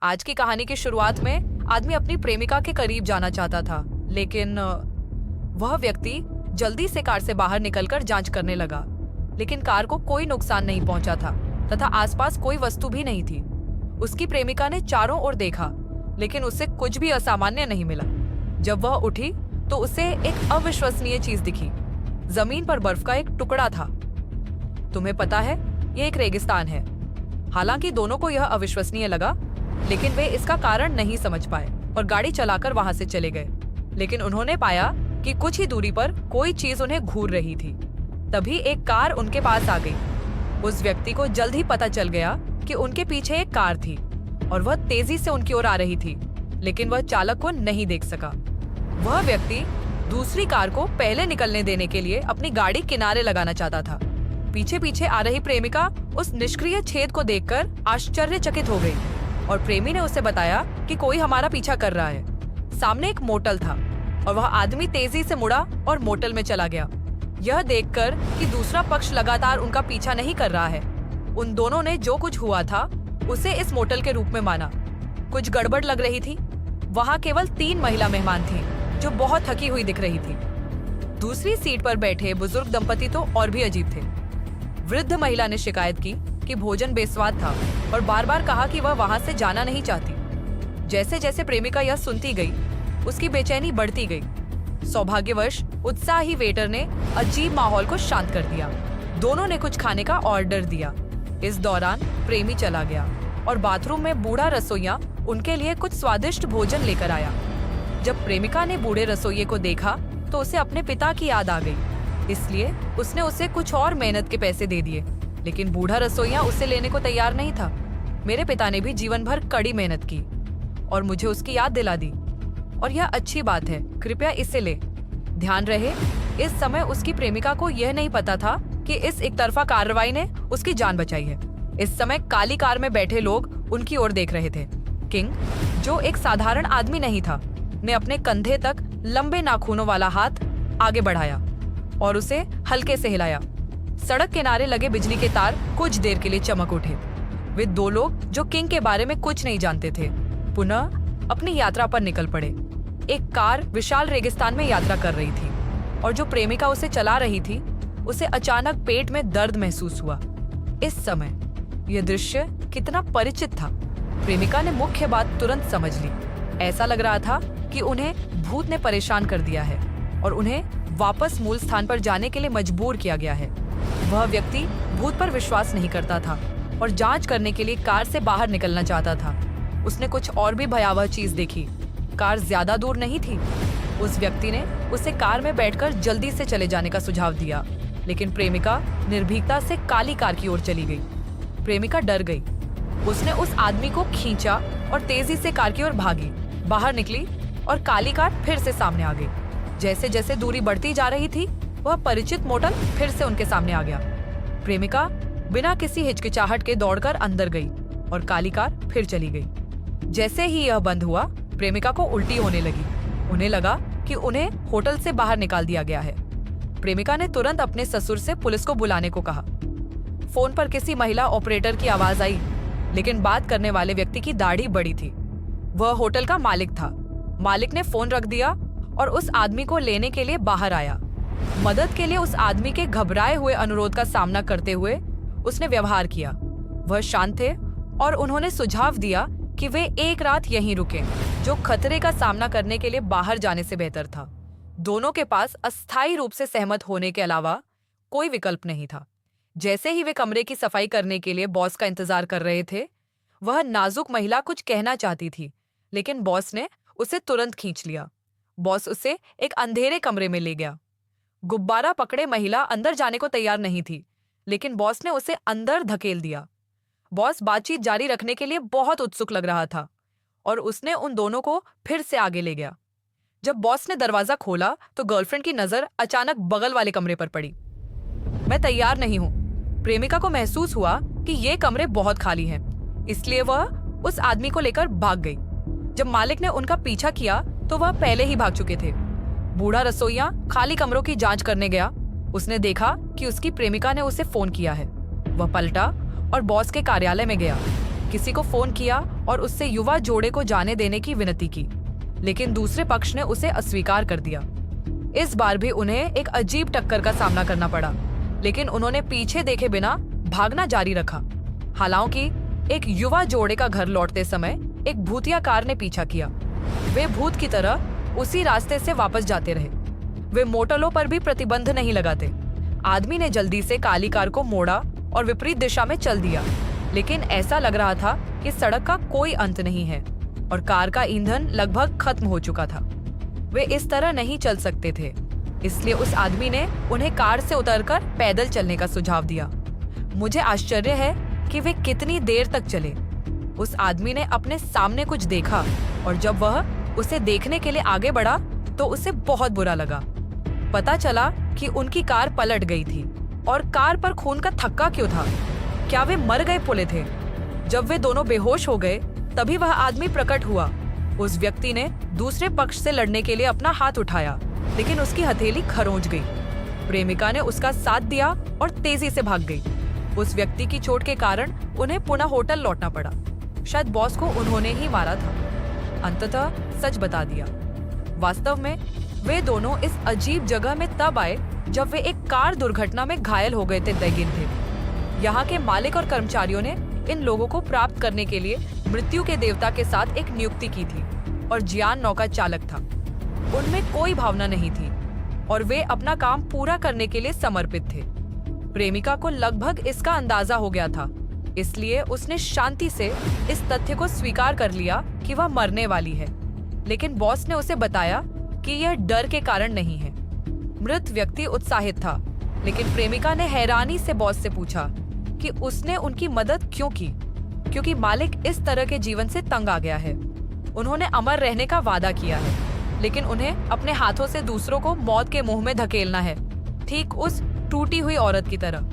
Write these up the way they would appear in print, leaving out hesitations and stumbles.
आज की कहानी की शुरुआत में आदमी अपनी प्रेमिका के करीब जाना चाहता था, लेकिन वह व्यक्ति जल्दी से कार से बाहर निकलकर जांच करने लगा। लेकिन कार को कोई नुकसान नहीं पहुंचा था तथा आसपास कोई वस्तु भी नहीं थी। उसकी प्रेमिका ने चारों ओर देखा, लेकिन उसे कुछ भी असामान्य नहीं मिला। जब वह उठी तो उसे एक अविश्वसनीय चीज दिखी। जमीन पर बर्फ का एक टुकड़ा था। तुम्हें पता है, यह एक रेगिस्तान है। हालांकि दोनों को यह अविश्वसनीय लगा, लेकिन वे इसका कारण नहीं समझ पाए और गाड़ी चलाकर वहां से चले गए। लेकिन उन्होंने पाया कि कुछ ही दूरी पर कोई चीज उन्हें घूर रही थी। तभी एक कार उनके पास आ गई। उस व्यक्ति को जल्द ही पता चल गया कि उनके पीछे एक कार थी और वह तेजी से उनकी ओर आ रही थी, लेकिन वह चालक को नहीं देख सका। वह व्यक्ति दूसरी कार को पहले निकलने देने के लिए अपनी गाड़ी किनारे लगाना चाहता था। पीछे पीछे आ रही प्रेमिका उस निष्क्रिय छेद को देखकर आश्चर्यचकित हो गई और प्रेमी ने उसे बताया कि कोई हमारा पीछा कर रहा है। सामने एक मोटल था और वह आदमी तेजी से मुड़ा और मोटल में चला गया। यह देखकर कि दूसरा पक्ष लगातार उनका पीछा नहीं कर रहा है, उन दोनों ने जो कुछ हुआ था उसे इस मोटल के रूप में माना। कुछ गड़बड़ लग रही थी। वहां केवल 3 महिला मेहमान थीं, जो बहुत थकी हुई दिख रही थी। दूसरी सीट पर बैठे बुजुर्ग दंपति तो और भी अजीब थे। वृद्ध महिला ने शिकायत की कि भोजन बेस्वाद था और बार बार कहा कि वह वहां से जाना नहीं चाहती। जैसे जैसे प्रेमिका यह सुनती गई, उसकी बेचैनी बढ़ती गई। सौभाग्यवश उत्साही वेटर ने अजीब माहौल को शांत कर दिया। दोनों ने कुछ खाने का ऑर्डर दिया। इस दौरान प्रेमी चला गया और बाथरूम में बूढ़ा रसोइया उनके लिए कुछ स्वादिष्ट भोजन लेकर आया। जब प्रेमिका ने बूढ़े रसोइये को देखा तो उसे अपने पिता की याद आ गई, इसलिए उसने उसे कुछ और मेहनत के पैसे दे दिए। लेकिन बूढ़ा रसोइया उसे लेने को तैयार नहीं था। मेरे पिता ने भी जीवन भर कड़ी मेहनत की और मुझे उसकी याद दिला दी, और यह अच्छी बात है, कृपया इसे ले। ध्यान रहे, इस समय उसकी प्रेमिका को यह नहीं पता था कि इस एकतरफा कार्रवाई ने उसकी जान बचाई है। इस समय काली कार में बैठे लोग उनकी ओर देख रहे थे। किंग, जो एक साधारण आदमी नहीं था, ने अपने कंधे तक लंबे नाखूनों वाला हाथ आगे बढ़ाया और उसे हल्के से हिलाया। सड़क किनारे लगे बिजली के तार कुछ देर के लिए चमक उठे। वे 2 लोग जो किंग के बारे में कुछ नहीं जानते थे, पुनः अपनी यात्रा पर निकल पड़े। एक कार विशाल रेगिस्तान में यात्रा कर रही थी और जो प्रेमिका उसे चला रही थी, उसे अचानक पेट में दर्द महसूस हुआ। इस समय यह दृश्य कितना परिचित था। प्रेमिका ने मुख्य बात तुरंत समझ ली। ऐसा लग रहा था कि उन्हें भूत ने परेशान कर दिया है और उन्हें वापस मूल स्थान पर जाने के लिए मजबूर किया गया है। वह व्यक्ति भूत पर विश्वास नहीं करता था और जांच करने के लिए कार से बाहर निकलना चाहता था। उसने कुछ और भी भयावह चीज देखी। कार ज्यादा दूर नहीं थी। उस व्यक्ति ने उसे कार में बैठकर जल्दी से चले जाने का सुझाव दिया, लेकिन प्रेमिका निर्भीकता से काली कार की ओर चली गई। प्रेमिका डर गई। उसने उस आदमी को खींचा और तेजी से कार की ओर भागी। बाहर निकली और काली कार फिर से सामने आ गई। जैसे जैसे दूरी बढ़ती जा रही थी, वह परिचित मोटल फिर से उनके सामने आ गया। प्रेमिका बिना किसी हिचकिचाहट के दौड़कर अंदर गई और काली कार फिर चली गई। जैसे ही यह बंद हुआ, प्रेमिका को उल्टी होने लगी। उन्हें लगा कि उन्हें होटल से बाहर निकाल दिया गया है। प्रेमिका ने तुरंत अपने ससुर से पुलिस को बुलाने को कहा। फोन पर किसी महिला ऑपरेटर की आवाज आई, लेकिन बात करने वाले व्यक्ति की दाढ़ी बड़ी थी। वह होटल का मालिक था। मालिक ने फोन रख दिया और उस आदमी को लेने के लिए बाहर आया। मदद के लिए उस आदमी के घबराए हुए अनुरोध का सामना करते हुए उसने व्यवहार किया। वह शांत थे और उन्होंने सुझाव दिया कि वे एक रात यहीं रुकें, जो खतरे का सामना करने के लिए बाहर जाने से बेहतर था। दोनों के पास अस्थायी रूप से सहमत होने के अलावा कोई विकल्प नहीं था। जैसे ही वे कमरे की सफाई करने के लिए बॉस का इंतजार कर रहे थे, वह नाजुक महिला कुछ कहना चाहती थी, लेकिन बॉस ने उसे तुरंत खींच लिया। बॉस उसे एक अंधेरे कमरे में ले गया। गुब्बारा पकड़े महिला अंदर जाने को तैयार नहीं थी, लेकिन बॉस ने उसे अंदर धकेल दिया। बॉस बातचीत जारी रखने के लिए बहुत उत्सुक लग रहा था और उसने उन दोनों को फिर से आगे ले गया। जब बॉस ने दरवाजा खोला तो गर्लफ्रेंड की नजर अचानक बगल वाले कमरे पर पड़ी। मैं तैयार नहीं हूं। प्रेमिका को महसूस हुआ कि ये कमरे बहुत खाली हैं, इसलिए वह उस आदमी को लेकर भाग गई। जब मालिक ने उनका पीछा किया तो वह पहले ही भाग चुके थे। बूढ़ा रसोइया खाली कमरों की जांच करने गया। उसने देखा कि उसकी प्रेमिका ने उसे फोन किया है। वह पलटा और बॉस के कार्यालय में गया। किसी को फोन किया और उससे युवा जोड़े को जाने देने की विनती की, लेकिन दूसरे पक्ष ने उसे अस्वीकार कर दिया। इस बार भी उन्हें एक अजीब टक्कर का सामना करना पड़ा, लेकिन उन्होंने पीछे देखे बिना भागना जारी रखा। हालांकि एक युवा जोड़े का घर लौटते समय एक भूतिया कार ने पीछा किया। वे भूत की तरह उसी रास्ते से वापस जाते रहे। वे मोटरों पर भी प्रतिबंध नहीं लगाते। आदमी ने जल्दी से काली कार को मोड़ा और विपरीत दिशा में चल दिया, लेकिन ऐसा लग रहा था कि सड़क का कोई अंत नहीं है और कार का ईंधन लगभग खत्म हो चुका था। वे इस तरह नहीं चल सकते थे, इसलिए उस आदमी ने उन्हें कार से उतरकर पैदल चलने का सुझाव दिया। मुझे आश्चर्य है कि वे कितनी देर तक चले। उस आदमी ने अपने सामने कुछ देखा और जब वह उसे देखने के लिए आगे बढ़ा तो उसे बहुत बुरा लगा। पता चला कि उनकी कार पलट गई थी और कार पर खून का थक्का क्यों था? क्या वे मर गए पुले थे? जब वे दोनों बेहोश हो गए तभी वह आदमी प्रकट हुआ। उस व्यक्ति ने दूसरे पक्ष से लड़ने के लिए अपना हाथ उठाया, लेकिन उसकी हथेली खरोंच गई। प्रेमिका ने उसका साथ दिया और तेजी से भाग गई। उस व्यक्ति की चोट के कारण उन्हें पुनः होटल लौटना पड़ा। शायद बॉस को उन्होंने ही मारा था। अंततः सच बता दिया। वास्तव में वे दोनों इस अजीब जगह में तब आए जब वे एक कार दुर्घटना में घायल हो गए थे। दैगिन थे। यहाँ के मालिक और कर्मचारियों ने इन लोगों को प्राप्त करने के लिए मृत्यु के देवता के साथ एक नियुक्ति की थी और जियान नौका चालक था। उनमें कोई भावना नहीं थी और वे अपना काम पूरा करने के लिए समर्पित थे। प्रेमिका को लगभग इसका अंदाजा हो गया था, इसलिए उसने शांति से इस तथ्य को स्वीकार कर लिया कि वह मरने वाली है, लेकिन बॉस ने उसे बताया कि यह डर के कारण नहीं है। मृत व्यक्ति उत्साहित था, लेकिन प्रेमिका ने हैरानी से बॉस से पूछा कि उसने उनकी मदद क्यों की, क्योंकि मालिक इस तरह के जीवन से तंग आ गया है। उन्होंने अमर रहने का वादा किया है, लेकिन उन्हें अपने हाथों से दूसरों को मौत के मुंह में धकेलना है, ठीक उस टूटी हुई औरत की तरह।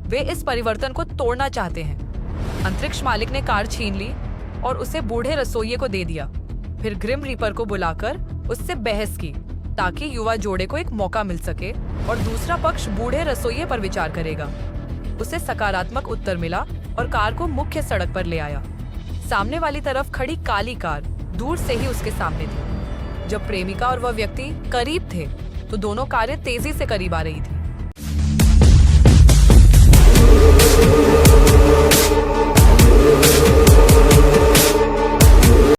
वे इस परिवर्तन को तोड़ना चाहते हैं। अंतरिक्ष मालिक ने कार छीन ली और उसे बूढ़े रसोइये को दे दिया। फिर ग्रिम रीपर को बुलाकर उससे बहस की ताकि युवा जोड़े को एक मौका मिल सके और दूसरा पक्ष बूढ़े रसोइये पर विचार करेगा। उसे सकारात्मक उत्तर मिला और कार को मुख्य सड़क पर ले आया। सामने वाली तरफ खड़ी काली कार दूर से ही उसके सामने थी। जब प्रेमिका और वह व्यक्ति करीब थे तो दोनों कारें तेजी से करीब आ रही थी।